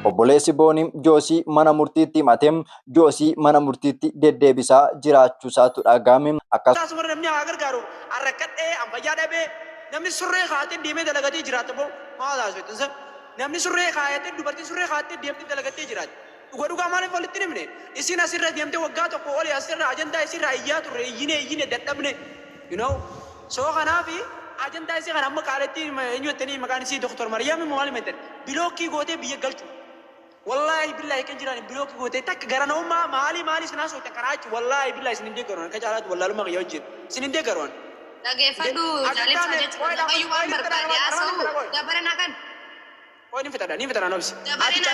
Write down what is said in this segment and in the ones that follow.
Obboleessi Boonii Joosii mana murtiitti himateem Joosii mana murtiitti deddeebisaa jiraachuusaatu dhagahame. Akkasumas namni haa gargaaru harrakkadhee ammayyaa dhabee namni surree kaa'atee deemee dalagatee jiraata boo maal haasawaa namni surree kaa'atee dubartii surree kaa'atee deemtee dalagatee jiraata. Dhugaa maaliif walitti himne isin asirra deemtee waggaa tokko olii asirra ajandaa isirraa iyyaa turre iyyine dadhabne soo kanaafi ajandaa isii kan amma qaaletti eenyuuttanii maqaan isii Dr. Mariyaam maal meetan bilookii gootee biyya galchu. Wallahi billahi kan jiraan bilookii gootee takka garanummaa maali sinaa soitan kanaa achi wallahi billahi isin hindee garoon akka caalaatu wallaalummaa qiyyaa wajjin isin hindee garoon. Dhageeffadhu jaalibsaa jechuudha dhagayyuu waan barbaade haasa'u dabarana kan. Ni fitadha nobsi. Dabarana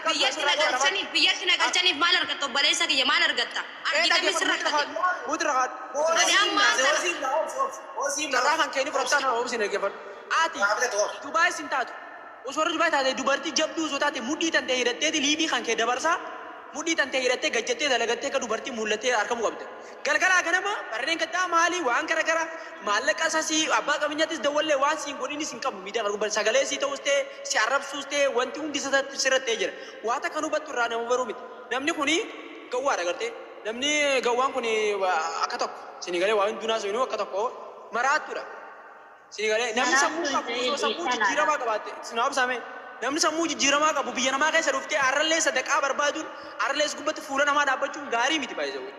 kan ilaala biyyatti nagalchaniif maal argatta obboleessa kiyya maal argatta? Argitame sirra qabate. Mudraqaat. Adi amma Darraa kan keenya fudhataan oomishni dhaggeeffadhu. Ati Dubaay sin taatu. Osoo Dubaay taate dubartii jabduu osoo taate mudhii tan ta'e hidhatteeti liibii kan kee dabarsaa mudhii tan ta'e hidhattee gajjattee dalagattee akka dubartii mul'attee harkamuu qabde. Galgalaa ganama barreen kattaa maalii waan garagara maallaqa sasii abbaa qabeenyaattis dawwallee waan siin godhinis hin qabu miidhaa garuu sagalee sii ta'us ta'e si arrabsuus ta'e wanti hundi sirrattee jira. Waata kan hubattu irraa nama baruu miti. Namni kuni gawwaadha gartee. Namni gawwaan kuni akka tokko sinigalee waan dunaa soinuu akka tokko maraattuudha. Sinigalee namni sammuu jijjiiramaa qabaate sinaaf saame namni sammuu jijjiiramaa qabu biyya namaa keessa dhuftee arrallee sadaqaa barbaaduun arrallees gubbatti fuula namaa dhaabbachuun gaarii miti baay'ee.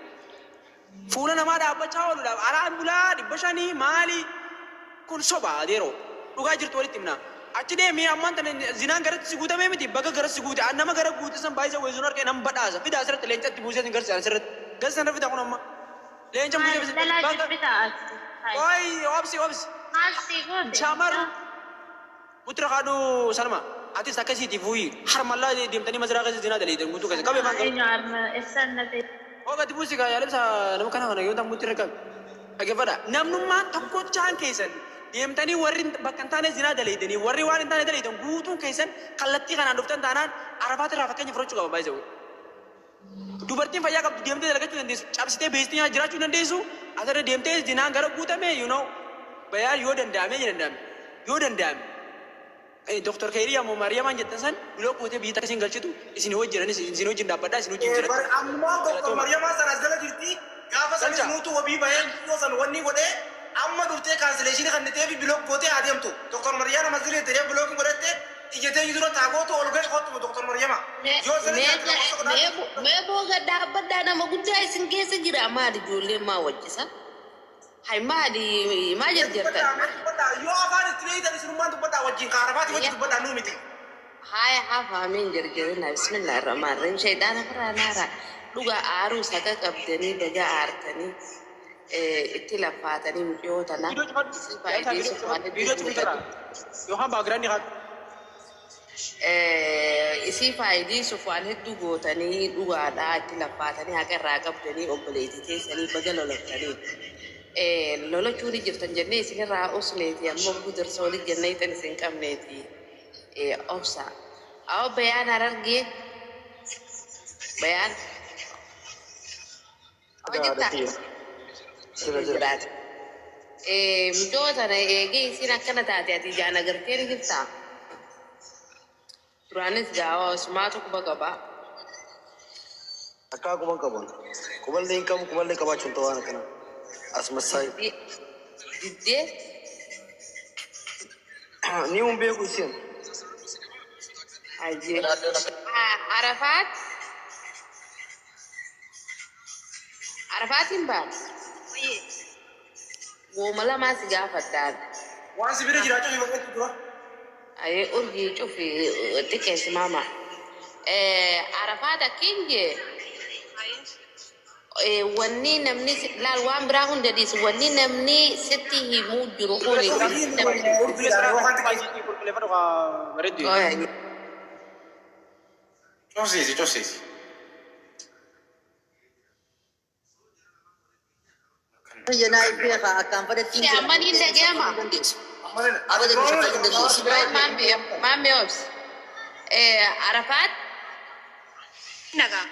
Fuula namaa dhaabbachaa ooluudhaaf araan bulaa dhibba shanii maali kun sobaa adeeroo dhugaa jirtu walitti himna. Achi deemee ammaan tana zinaan garatti si guutamee miti bakka garatti si guute nama gara guute san baay'ee weessuun harkee nama badhaasa fidaa asirratti leencatti buusee sin garsiisan asirratti gasi sana fida kun amma leenca buusee obsi shamaru mutra kaadu salma atis akkasiitiif wuyi harmallaa deemtanii masaraa keessa zinaa daleetan guutuu keessa qabee maan Oga tibusi kaya alim sa nama kana yoo tamu mutirre kan dhaggeeffadha namnummaa tokkochaan keessan deemtanii warri bakka taane zinaa daleedanii warri waan hin taane daleedan guutuun keessan kallattii kanaan dhuftan taanaan arafaat irraa fakkeenya fudhachuu qaba baay'ee. Dubartiin fayyaa qabdu deemtee dalagachuu dandeessu cabsitee beestii jiraachuu dandeessu asirra deemtee zinaan gara guutame bayaan yoo danda'ame. Dr. Khairia mo Mariam anjatan san blok hote bita kasin galchitu isin wajjiran isin wajjin dabbada isin wajjin jira amma Dr. Mariam san asdala jirti gaafa san nutu wabii bayan san wanni godhe amma dufte cancellation kan nete bi blok hote ademtu Dr. Mariam mazire tere blok godete ijete yiduro tagoto olga khottu Dr. Mariam yo me bo gadda badda na magudda isin kesa jira ma di jolle ma wajjisa hay maadi ma jirta yo afan street ani sunuman tu bada wajin karafati wajin tu bada numiti hay hafa min jirjirina bismillahir rahmanir rahim shaytan faranara duga aru saka kabdani daga artani ittilafatani mujotana yo han background ni isi faidi sufan heddu gotani duga da ittilafatani hakarra kabdani obboleeti teessani bagalolotani lolo churi jirtan jenne isin raa usleeti amma gudur soli jenne tan isin kamneeti ofsa aw bayan ararge bayan ajita mijota na ege isin akkana taate ati jana garteeri jirta turanis jawa usmaatu kuba qaba akka kuban qabon kuballe qabaachuun ta'aan kana asmasai didde ni un beeku isin aje Arafatin ba wo mala ma si gafataan waan sibire jiraachu ni bakka dura ay urgi chufi tike si mama Arafata kinje wanni namni laal waan biraa hunda dis wanni namni sitti himu jiru uri Così. Ya na ibe ka akan pada tinggi. Ya man inda gama. Ada di sana inda Mami ops. Arafat naga.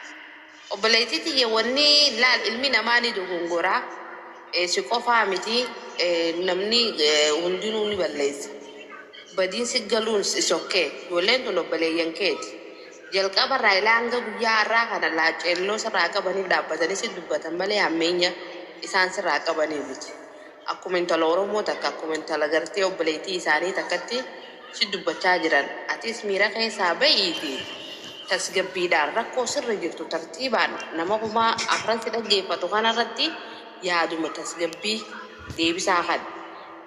Obboleettii ye wanni laal ilmi namaa ni dogongora si qofa miti namni hundinuu ni balleessa badiin si galuun isokkee ijoolleen tun obboleeyyan keeti. Jalqaba irraa ilaanga guyyaa irraa kana laacelloo sirraa qabaniif dhaabbatanii si dubbatan malee hammeenya isaan sirraa qabanii miti. Akkuma intala Oromoo takka akkuma intala gartee obboleettii isaanii takkatti si dubbachaa jiran. Atis miira keessaa ba'iiti tasgabbiidhaan rakkoo sirra jirtu tartiibaan nama kumaa afran si dhaggeeffatu kanarratti yaaduma tasgabbii deebisaa kan.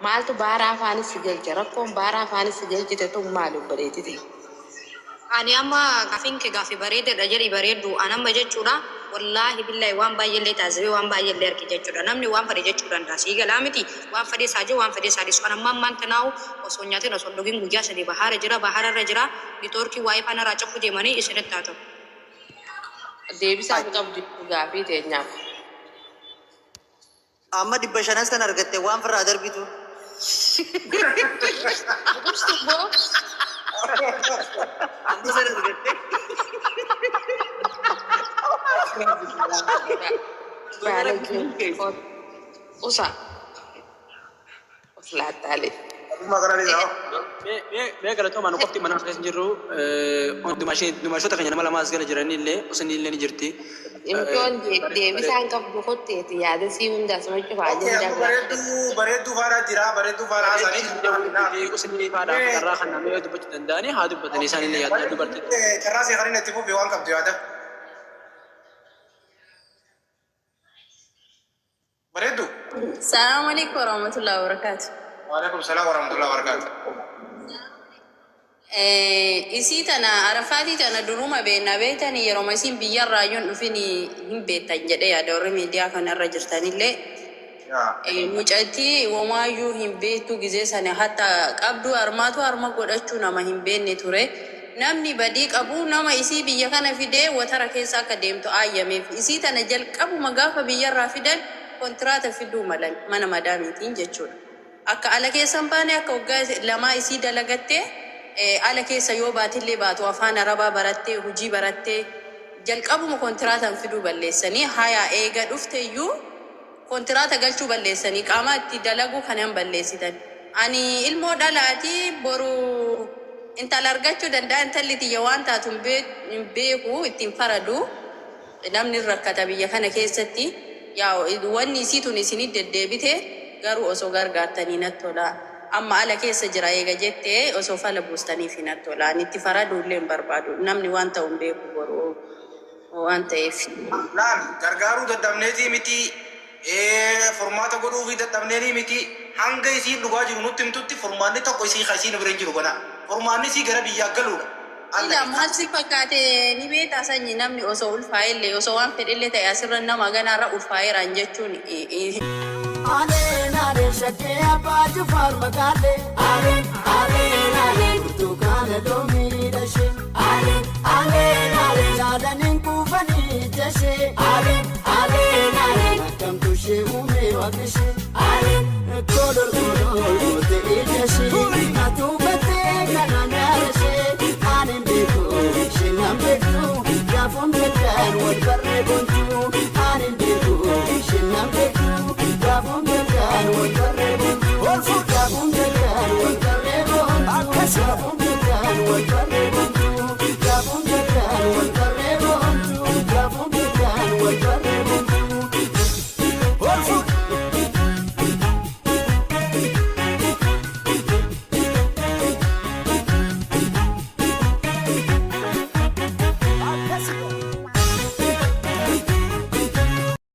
Maaltu baara afaanis si galche rakkoon baara afaanis si galchite tun maali obboleettiti? Ani amma gaafin ke gaafi bareededha jedhi bareeddu anamma jechuudha wallahi billahi waan baay'eellee taasifee waan baay'eellee arge jechuudha namni waan fedhe jechuu danda'a sii galaa miti waan fedhe saajee waan fedhe saadis kan amma ammaan tanaa'u osoo nyaateen osoo dhugin guyyaa sadii bahaararra jira bitoorkii waa'ee faana raacaquu deemanii isinitti haa ta'u. Deebisaa qabdu gaafii teenyaaf. Amma 500 kan argatte waan firraa darbitu. Amma sana argatte. Usa. Uslaatale. Mee galatoo maanu qofti mana keessa jirru dumaashota keenya nama lamaas gala jiranillee osanillee ni jirti. Imtoon deebisaan qabdu kotteeti yaada sii hundaas machu faajin bareedduu faaraa jira bareedduu faaraa isaanii osanillee faadhaa karraa kan namee dubbachuu danda'anii haa dubbatanii isaanillee yaada dubartii. Carraa seeqanii itti fufee waan qabdu yaada. Bareeddu. Assalamu alaikum warahmatullahi wabarakatuh. Waalaikum salam warahmatullahi wabarakatuh. Isii tana Arafaati tana duruma beektanii yeroo isin biyyarraa yoon dhufini hin beektan jedhee yaada warri miidiyaa kanarra jirtanillee. Mucattii wamaayyuu hin beektu gizee sana hatta qabdu armaatu harma godhachuu nama hin beekne ture. Namni badii qabu nama isii biyya kana fidee watara keessa akka deemtu aayyameef. Isii tana jalqabuma gaafa biyyarraa fidan kontraata fiduu malan mana madaamiitiin jechuudha. Akka ala keessan baane akka waggaa lamaa isii dalagattee ala keessa yoo baatillee baatu afaan arabaa barattee hojii barattee jalqabuma kontiraataan fiduu balleessanii hayaa eega dhufteeyyuu kontraata galchuu balleessanii qaama itti dalaguu kanan balleessitan. Ani ilmoo dhalaatii boru intala argachuu danda'a intalli tiyya waan taatu hin beeku ittiin faradu namni rakkata biyya kana keessatti yaa wanni isiitun isinii deddeebite garuu osoo gargaartanii natti tola. Amma ala keessa jira eega jettee osoo fala buustanii fi natti tola. Itti faraduullee hin barbaadu. Namni waan ta'u hin beeku boruu waan ta'eef. Laan gargaaruu dadhabneetii miti formaata godhuu fi dadhabneetii miti hanga isiin dhugaa jiru nutti himtutti formaanni tokko isii isiin bira hin jiru godha. Formaanni isii gara biyyaa galuudha. Ila maal si fakkaate ni beektaa sanyi namni osoo ulfaa'ellee osoo waan fedhellee ta'e asirra nama ganaarra ulfaa'eeraan jechuun. Aleen shakkee abbaa jufaar magaalee. Aleen burtukaana loomii dhashee. Aleen jaalaniin kuufanii jashee. Aleen akkamtu ishee uumee waaqishee. Kolol ta'ee jashee. Atuubattee kanaan yaadashee. Anin beeku ishee nan beektu. Gaafuun beekan wal barree boontu. Anin beeku ishee nan beektu. Gaafuun beekan wal barree boontu. Gaafuun beekan wal barree boontu. Gaafuun beekan wal barree boontu.